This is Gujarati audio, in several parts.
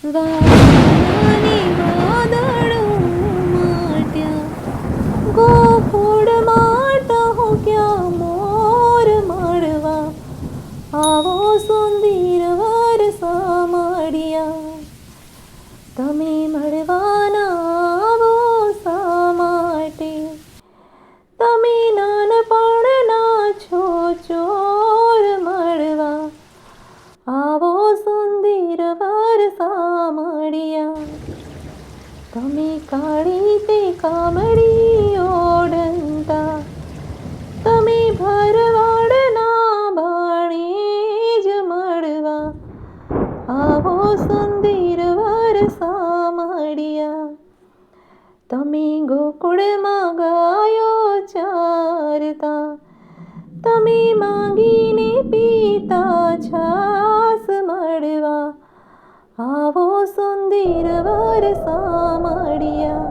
વાદળાની વાદળો માટ્યા, ગોકુળમાં ટહુક્યા મોર મળવા, આવો સુંદર વરસા મળ્યા. તમે મળવાના આવો શા માટે? તમે નાનપણના છો ચોર મળવા, આવો સુંદર વરસા મળ્યા. તમે કાળી તે કામળી ઓળંતા, તમે ભરવાડના ભાણે જ મળવા, આવો સુંદર વરસા મળ્યા. તમે ગોકુળમાં ગાયો ચારતા, તમે માંગીને પીતા છાસ મળવા, આવો સુંદર વરસા મળ્યા.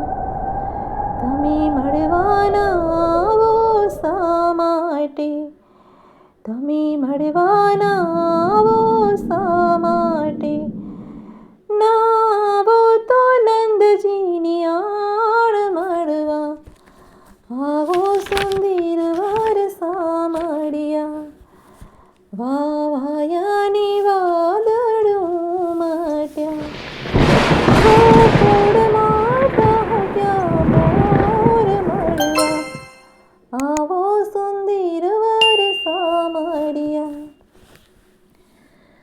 તમે મળવાના આવો શા માટે? તમે મળવાના આવો શા માટે? ના આવો તો નંદજીની આણ મળવા,